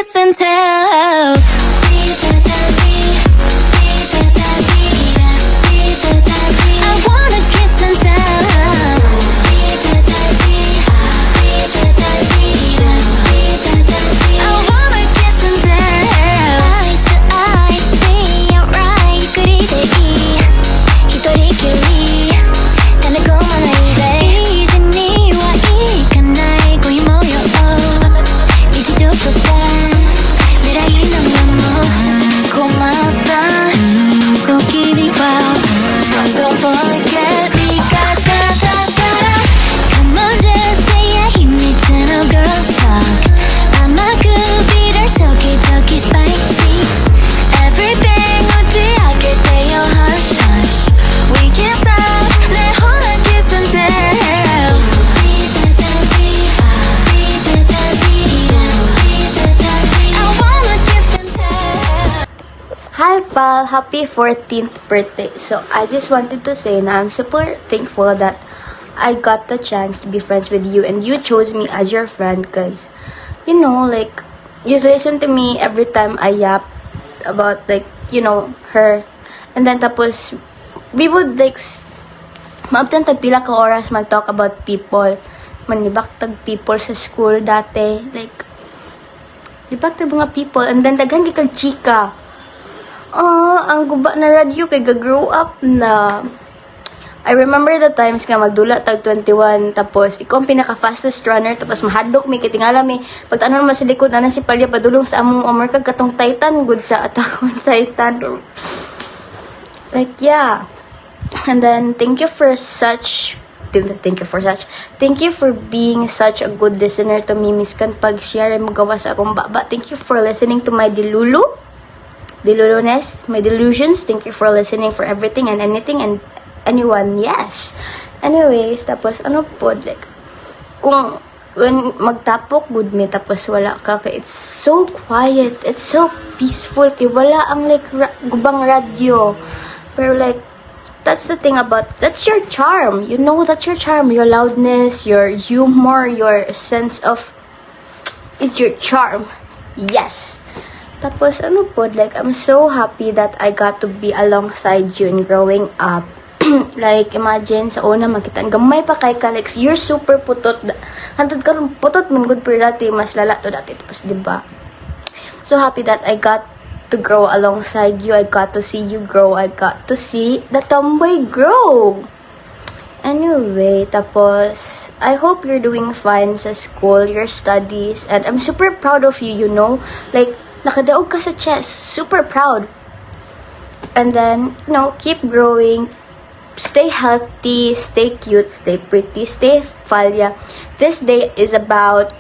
kiss and tell. I wanna kiss and tell. I wanna kiss and tell. Eyes to eyes, say it right. ゆっくりでいい。一人きり。溜め込まないで。easy にはいかない恋模様。日常とか狙いのまま困った時には Don't forget 味方だから Come on just say it 秘密の girl talk 甘くビター時々 spicy Everything 打ち明けてよ hush hush We can't stop ねほら kiss and tell I wanna kiss and tell Hi pal, happy 14th birthday. So I just wanted to say na I'm super thankful that I got the chance to be friends with you and you chose me as your friend because, you know, like, you listen to me every time I yap about, like, you know, her. And then tapos, we would like, maabtan tag pila ka oras mag-talk about people. Manibak tag people sa school dati. Like, libak tag mga people. And then daghan kag chika. Ang guba na radio kay ga-grow up na. I remember the times nga magdula tag 21 tapos ikaw ang pinaka-fastest runner tapos mahadlok mi kitingala mi pagtanon mo sa likod ana si Palya padulong sa among America katong Titan good sa Attack on Titan. Like yeah. And then thank you for being such a good listener to me miskan pag share mo gawa sa akong baba. Thank you for listening to my Delulunes, my delusions. Thank you for listening for everything and anything and anyone. Yes. Anyways, tapos ano po, like, kung when magtapok good me tapos wala ka, it's so quiet, it's so peaceful, kay wala ang like gubang radio. Pero like, that's the thing about, that's your charm. You know, that's your charm. Your loudness, your humor, your sense of, it's your charm. Yes. Tapos, ano po, like, I'm so happy that I got to be alongside you in growing up. Like, imagine, sa una, makita, gamay pa kay ka, like, you're super putot. Hantod ka rin, putot man good pero dati, mas lala to dati. Tapos, diba? So happy that I got to grow alongside you. I got to see you grow. I got to see the tomboy grow. Anyway, tapos, I hope you're doing fine sa school, your studies, and I'm super proud of you, you know? Like, nakadaog ka sa chess. Super proud. And then, you know, keep growing. Stay healthy. Stay cute. Stay pretty. Stay Falya. This day is about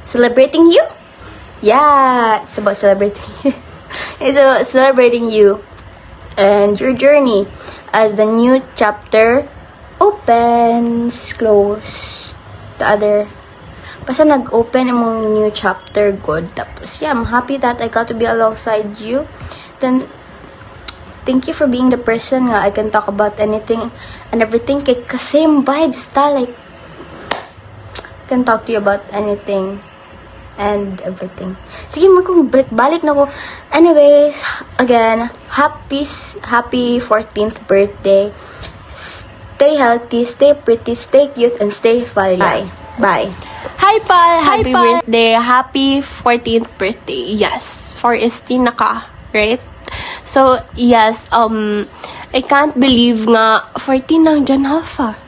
celebrating you. Yeah, it's about celebrating you. It's about celebrating you and your journey as the new chapter opens, close, the other. Basta nag-open among new chapter, good. Tapos, yeah, I'm happy that I got to be alongside you. Then, thank you for being the person nga I can talk about anything and everything. Kay same vibes ta, like, can talk to you about anything and everything. Sige, balik na ko. Anyways, again, happy 14th birthday. Stay healthy, stay pretty, stay cute, and stay Falya. Bye. Hi, Pal! Happy birthday! Happy 14th birthday. Yes, for Estina ka, right? So, yes, I can't believe nga 14 ng Jan Hafa.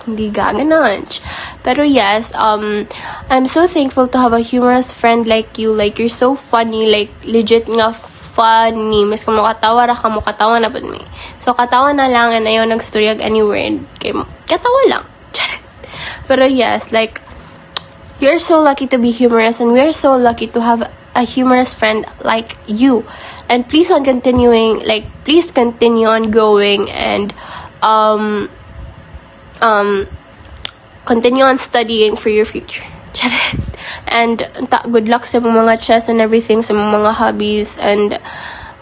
Hindi ganon. Pero yes, I'm so thankful to have a humorous friend like you. Like, you're so funny. Like, legit nga funny. Mas kung makatawa ra ka, makatawa na po me. So, katawa na lang and ayaw nagstoryag any word. Katawa lang. Pero yes, like, you're so lucky to be humorous and we're so lucky to have a humorous friend like you. And please continue on growing and continue on studying for your future. And good luck sa mga chess and everything, sa mga hobbies and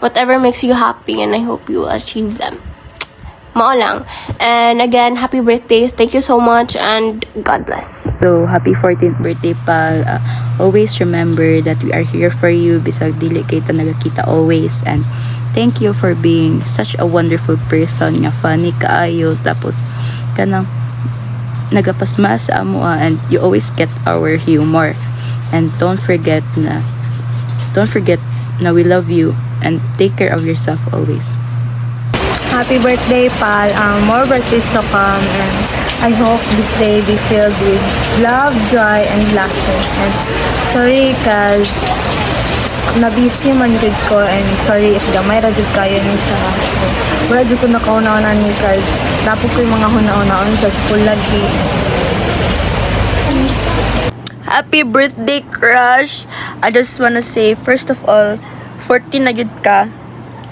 whatever makes you happy, and I hope you will achieve them. Mao lang. And again, happy birthday. Thank you so much and God bless. So, happy 14th birthday, pal. Always remember that we are here for you. Bisag dili kita nagakita always. And thank you for being such a wonderful person. Nga funny kaayo. Tapos, kanang nagapasma sa amo and you always get our humor. And don't forget na we love you and take care of yourself always. Happy birthday, pal. More birthdays to come, and I hope this day be filled with love, joy, and laughter. And sorry, cause na-busy man jud ko, and sorry if gamay ra jud kayo ni sa wala jud ko nakauna-una ni cause dapat ko yung mga huna-unaon sa school lagi. Happy birthday, crush! I just wanna say, first of all, 14 na gyud ka.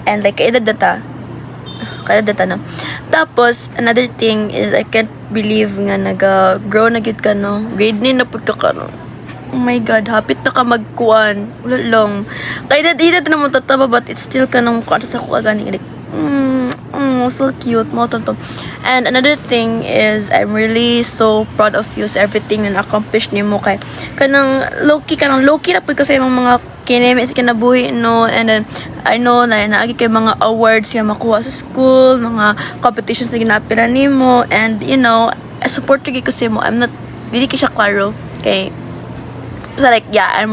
And like, kaedad na. Tapos, another thing is, I can't believe nga naga-grow na gyud ka, no? Grade 9 na pud ka, no? Oh my God, hapit na ka magkuan. Wala lang. Kaya edad na mo tataba, but it's still ka nang kuan sa kuha gani. Like, so cute mo to. And another thing is I'm really so proud of you sa everything na na-accomplish nimo kay kanang low-key ra pud kasi mga kineme sa kinabuhi, no? And then I know na naagi kay mga awards nga makuha sa school, mga competitions na ginapila nimo, and you know, I support you kasi mo. I'm not dili ki siya klaro kay so like yeah, I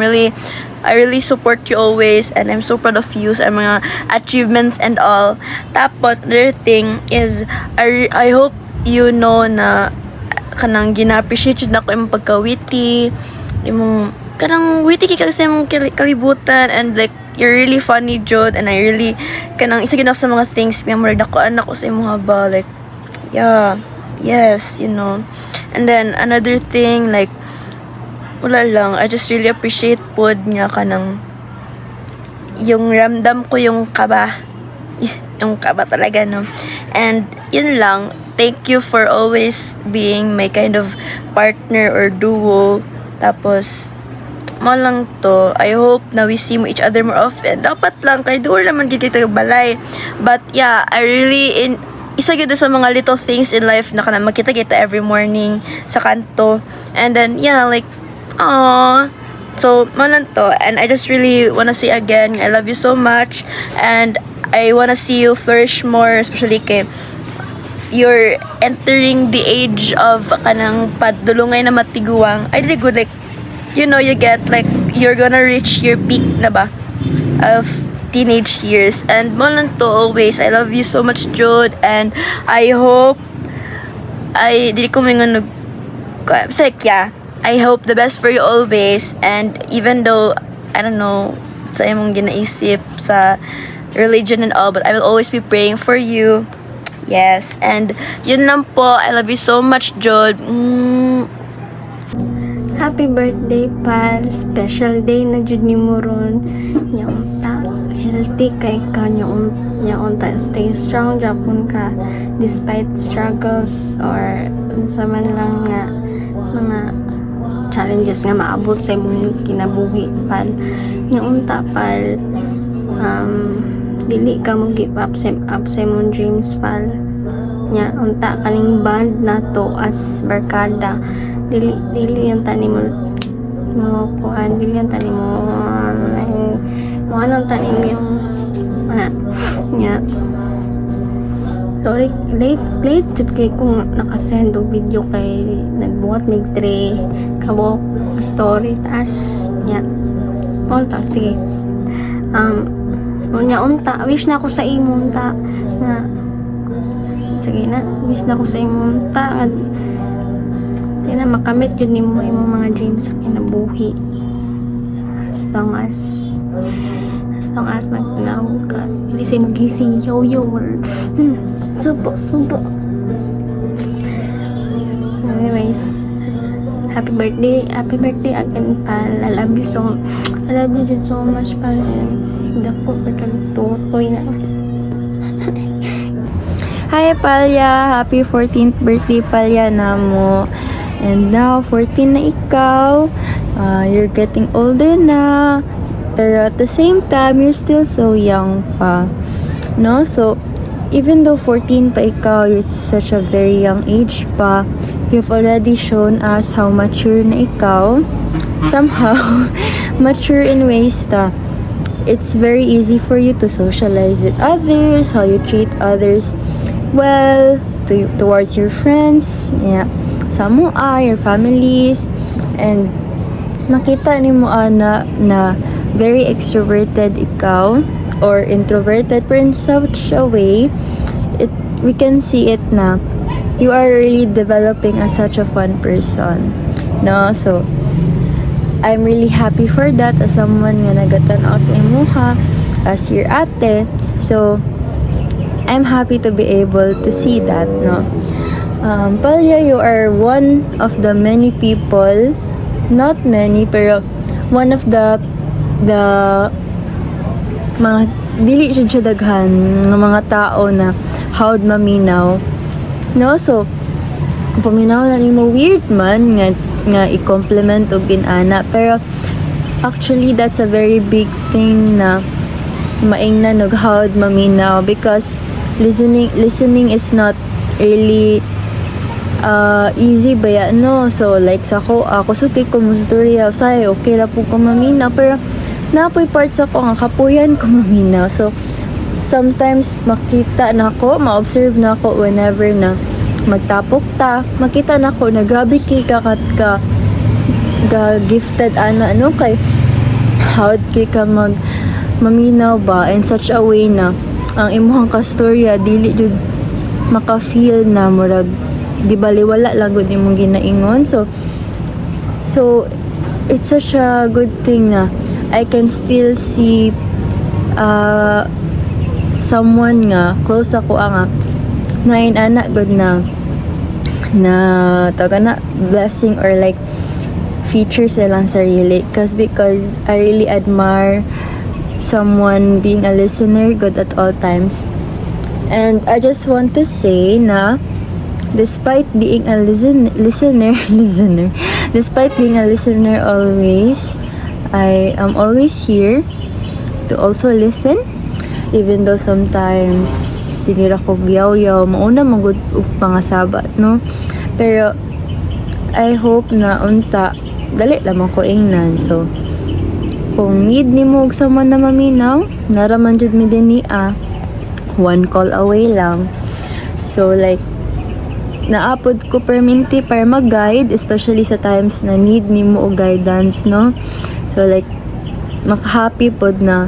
really support you always, and I'm so proud of you sa mga achievements and all. Tapos, another thing is, I hope you know na kanang gina-appreciate na ko yung pagka-witty, yung kanang witty ka kasi yung kalibutan, and like, you're really funny, Jod, and I really, kanang isa gina sa mga things na marag nakuan ako sa imong haba, like, yeah, yes, you know. And then, another thing, like, wala lang, I just really appreciate pod niya kanang yung ramdam ko yung kaba talaga, no? And yun lang, thank you for always being my kind of partner or duo. Tapos mo lang to, I hope na we see mo each other more often. Dapat lang, kay duol naman kita balay. But yeah, I really isa gito sa mga little things in life na kanang makita kita every morning sa kanto. And then yeah, like aww. So, manan to. And I just really wanna say again, I love you so much. And I wanna see you flourish more, especially kay you're entering the age of kanang padulungay na matiguang. I did good, like, you know, you get, like, you're gonna reach your peak na ba? Of teenage years. And manan to always. I love you so much, Jude. And I hope, di ko may nga yeah. I hope the best for you always, and even though I don't know sa imong ginaisip sa religion and all, but I will always be praying for you. Yes, and yun lang po. I love you so much, Jod. Happy birthday, pal. Special day na jud ni mo ron. Nyaunta, healthy kay ka. Nyaunta, stay strong japon ka despite struggles or sa man lang nga mga challenges nga maabot sa imong kinabuhi, pal. Nyaunta, pal, dili ka mag-give up sa imong dreams, pal. Nya unta kaning band na to as barkada, dili yung tani mo kuan, dili yung tani mo anong tani mo yung nya sorry, late jud kay kung nakasend og video kay nagbuhat mig 3 kabo story taas nya unta sige nya unta wish na ako sa imo unta na sige na wish na ako sa imo unta nga di na makamit yun nimo imong mga dreams sa kinabuhi as long as magpanarong ka hindi sa'yo magising yo subo anyways happy birthday again, pal. I love you so much, pal. And dako pa tutoy na. Hi, Palya. Happy 14th birthday, Palya na mo. And now, 14 na ikaw. You're getting older na. Pero at the same time, you're still so young pa. No? So, even though 14 pa ikaw, it's such a very young age pa, you've already shown us how mature na ikaw. Somehow, mature in ways that it's very easy for you to socialize with others, how you treat others well, towards your friends, yeah, sa mua, your families, and makita ni mo na very extroverted ikaw or introverted, but in such a way, we can see it na you are really developing as such a fun person, no? So I'm really happy for that as someone nga nagatanaw sa imuha as your ate. So I'm happy to be able to see that, no? Palya, you are one of the many people, not many, pero one of the mga dili siya daghan ng mga tao na hawd maminaw, no? So kung paminaw na nimo, weird man nga i-compliment og ginana, pero actually that's a very big thing na maingnan og hawd maminaw, because listening is not really easy ba ya, no? So like sa ako sukay ko mo storya say okay ra po ko maminaw, pero napoy parts ako nga kapuyan ko maminaw. So sometimes makita nako, ma-observe nako whenever na magtapok ta, makita nako na grabe kay ka gifted ano kay how kay ka maminaw ba in such a way na ang imuhang kastorya dili jud maka-feel na murag di baliwala lang gud imong ginaingon. So it's such a good thing na I can still see someone nga close ako nga nain anak good na taga na blessing or like features silang sarili, because I really admire someone being a listener good at all times. And I just want to say na despite being a listener despite being a listener always, I am always here to also listen, even though sometimes sinira ko yaw mauna magud og pangasabat, no? Pero I hope na unta dali lamang ko ingnan. So kung need nimo og someone na maminaw, naraman jud mi dinhi one call away lang. So like naapod ko perminti para mag-guide, especially sa times na need nimo og guidance, no? So like makahappy pod na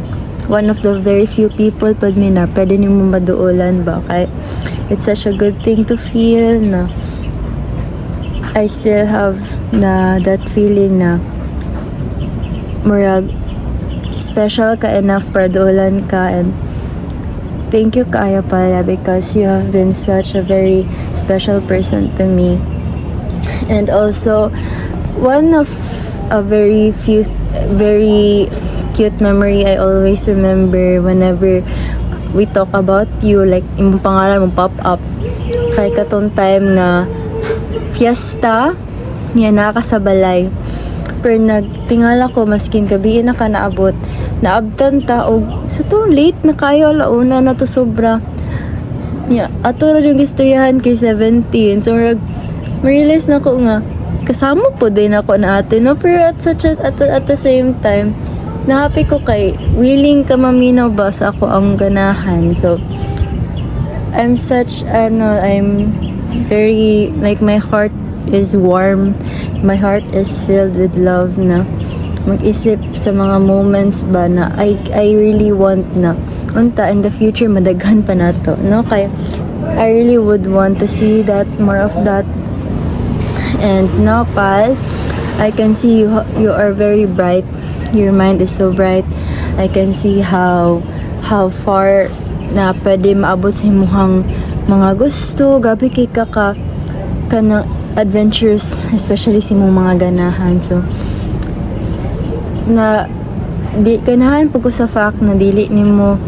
one of the very few people pod mi na pwede nimo maduolan ba, kay it's such a good thing to feel na I still have na that feeling na murag special ka enough para duolan ka. And thank you kaya pala, because you have been such a very special person to me. And also one of a very cute memory I always remember whenever we talk about you, like imong pangalan mong pop up kay katong time na fiesta niya nakasabalay, pero nagtingala ko maskin gabi na ka naabtan ta og sa to late na kayo launa na to sobra niya ato na yung istoryahan kay 17. So ma-realize na ko nga kasama po din ako na ate, no? Pero at the same time na happy ko kay willing ka maminaw ba sa ako ang ganahan. So I'm very like my heart is warm, my heart is filled with love na mag-isip sa mga moments ba na I really want na unta in the future madaghan pa nato, no? Kaya I really would want to see that, more of that. And now, Pal, I can see you are very bright. Your mind is so bright. I can see how far na pwede maabot sa imuhang mga gusto. Gabi kay ka na adventurous, especially sa imong mga ganahan. So na di ganahan pag sa fact na dili nimo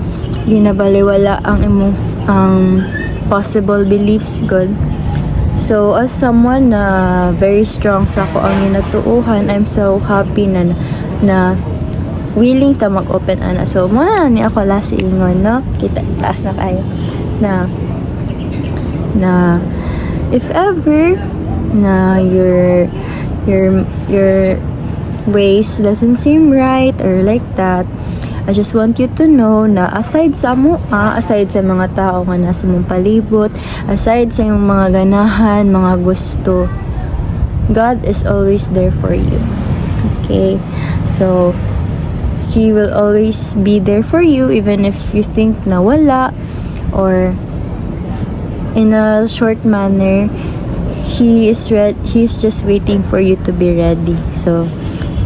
ginabaliwala ang imong possible beliefs, God. So as someone na very strong sa ako ang ginatuuhan, I'm so happy na willing ka mag-open ana. So muna ni ako last ingon, no? Kita taas na kayo. na if ever na your ways doesn't seem right or like that, I just want you to know na aside sa mga tao nga nasa mong palibot, aside sa yung mga ganahan, mga gusto, God is always there for you. Okay? So, He will always be there for you even if you think na wala, or in a short manner, He's just waiting for you to be ready. So,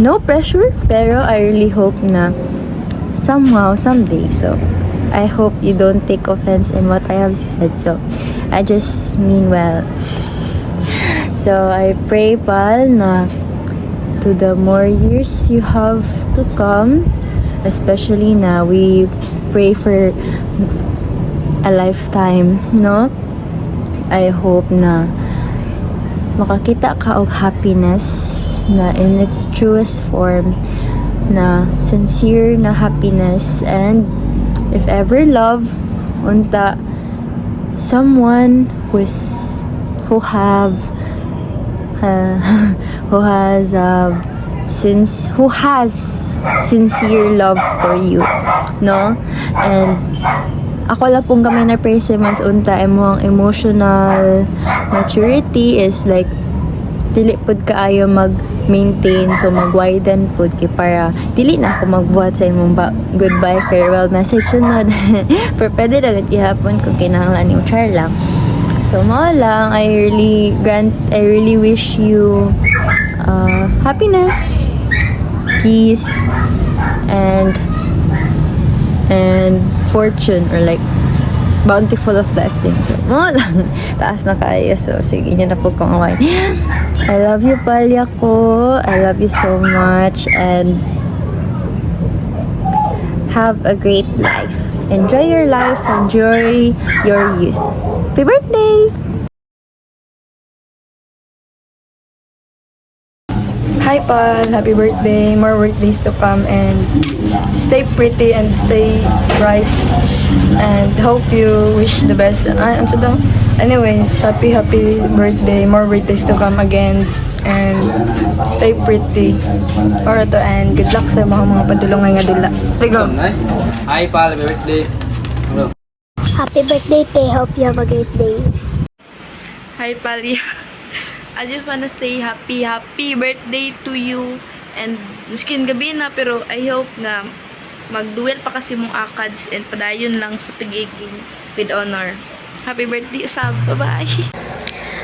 no pressure, pero I really hope na somehow, someday. So, I hope you don't take offense in what I have said. So, I just mean well. So, I pray, pal, na to the more years you have to come, especially na we pray for a lifetime, no? I hope na makakita ka og happiness na in its truest form, na sincere na happiness, and if ever love unta someone who has sincere love for you, no? And ako lang pong gamay na pray sa mas unta imo ang emotional maturity is like dili pud kaayo mag-maintain, so mag-widen pud kay para dili na ako magbuhat sa imong goodbye farewell message sunod. Pero pwede na gihapon kung kinahanglan yung char lang. So mo lang, I really wish you happiness, peace, and fortune, or like bountiful of blessings. So, mo lang. Taas na kayo. So, sige nyo na po kung away. I love you, palya ko. I love you so much. And have a great life. Enjoy your life. Enjoy your youth. Happy birthday! Hi, Pal. Happy birthday. More birthdays to come, and stay pretty and stay bright, and hope you wish the best. Anyways, happy birthday. More birthdays to come again, and stay pretty. Para to, and good luck sa mga padulungan nga dula. Go. Hi, Pal. Happy birthday. Happy birthday, Te. Hope you have a great day. Hi, Pali. I just wanna say happy birthday to you. And miskin gabi na, pero I hope na magduel pa kasi mong akads and padayon lang sa pagiging with honor. Happy birthday, Sab. Bye-bye.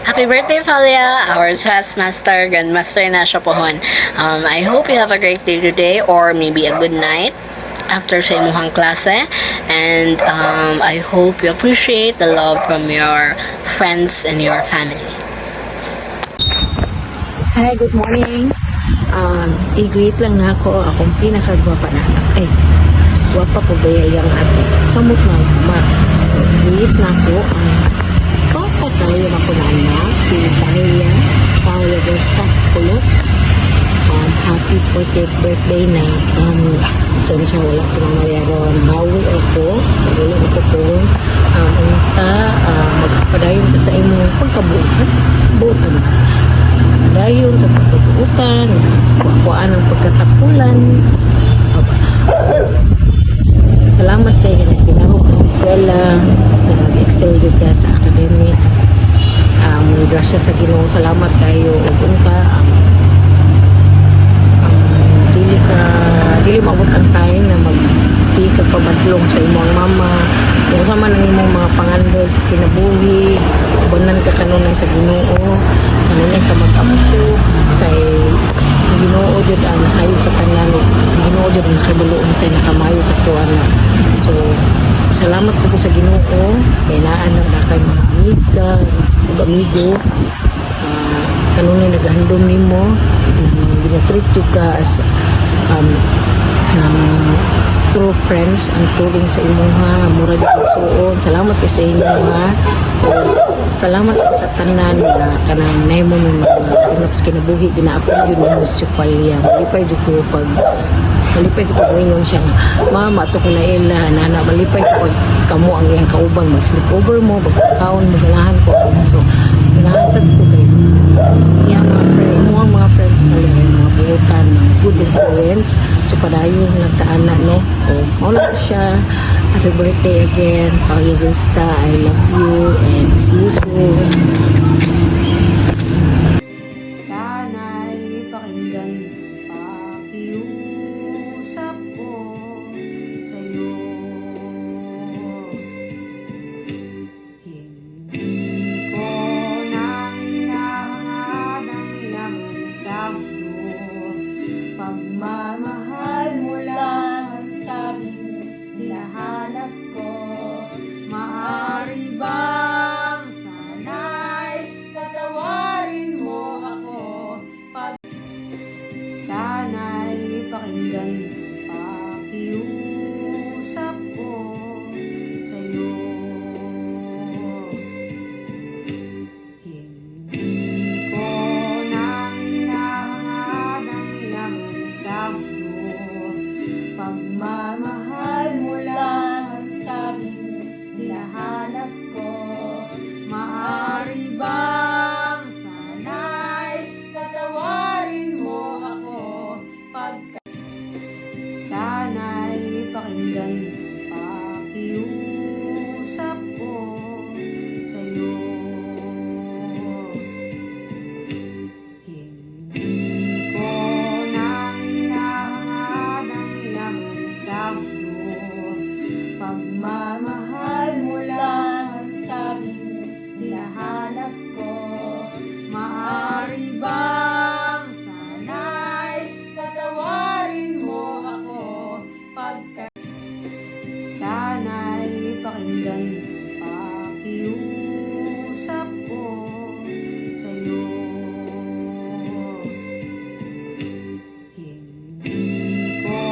Happy birthday, Falia, our chess master, grandmaster na siya pohon. I hope you have a great day today, or maybe a good night after sa imuhang klase. And I hope you appreciate the love from your friends and your family. Hi, good morning. I-greet lang na ako, akong pinakagwapa na anak. Gwapa po ba yung ate? Samot na ma. So, i-greet na ako ang papatayo na ko na anak, si Paula Vesta Kulot. Happy 40th birthday na. Sensya wala si Mama Yaron. Bawi ako. Wala ako po. Magpadayon ka sa imong pagkabuhan. Buhan. Dayon sa pagkabuutan, kuhaan ng pagkatapulan. Salamat kayo na pinahog ng eskwela, nag-excel dyan ka sa academics. Grasya sa Ginoo, salamat kayo. Ugong ka, dili maabot ang time na magsikag pamadlong sa imong mama. Kung sama ng imong mga pangandoy sa kinabuhi, ubanan ka kanunay sa Ginoo, kanunay ka mag-amto, kay Ginoo jud ang nasayod sa tanan, Ginoo jud ang nakabuluon sa nakamayo sa tuwana. So, salamat po sa Ginoo, kay naan na kay mga amiga, ug amigo, kanunay naghandom nimo, ginatreat jud ka as true friends ang tuling sa imuha, murag igsuon. Salamat sa inyo ha. Salamat sa tanan na kanang nahimo ng mga kinabuhi ginaapon yun mo sa palya. Di pa yun ko pag malipay ko pag ingon siya nga, mama, ato ko laila, nana, malipay ko pag kamo ang iyang kauban, mag-sleepover mo, magkakaon mo, ganahan ko ako. So, ganahan sa ko kayo. Yan, mga friends pala, mga buutan, mga good influence. So, padayon, nagtaana, no? So, maula ko siya. Happy birthday again, Paolo Vista. I love you and see you soon. Sana'y pakinggan pakiusap ko sa'yo. Hindi ko na hinahangad ang iyong sabdo. Pagmamahal mo lang ang tanging hinahanap ko. Maaari bang sana'y patawarin mo ako? Sana'y pakinggan pakiusap ko sa'yo. Hindi ko na hinahangad ang iyong sabdo. Pagmamahal mo lang ang tanging hinahanap ko. Maaari bang sana'y patawarin mo ako? Sana'y pakinggan pakiusap ko sa'yo. Hindi ko na hinahangad ang iyong sabdo. Pagmamahal mo lang ang tanging hinahanap ko. Maaari bang sana'y patawarin mo ako? Sana'y pakinggan pakiusap ko sa'yo. Hindi ko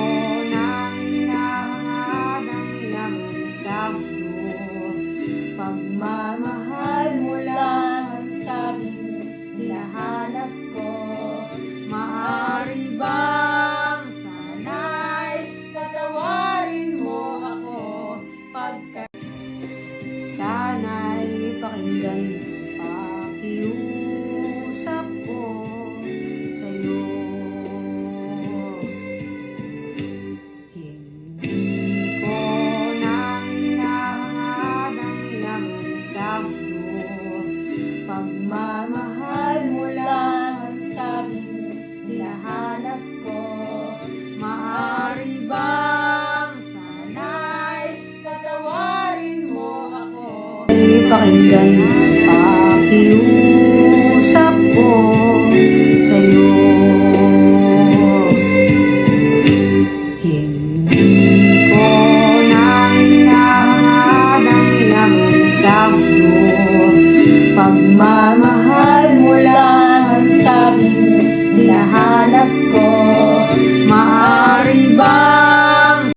na hinahangad ang iyong sabdo. Pagmamahal mo lang ang tanging hinahanap ko. Maaari bang sana'y patawarin mo ako? Sana'y pakinggan pakiusap ko sa'yo. Hindi ko na hinahangad ang iyong sabdo. Pagmamahal mo lang ang tanging hinahanap ko. Maaari bang sana'y patawarin mo ako? Pakinggan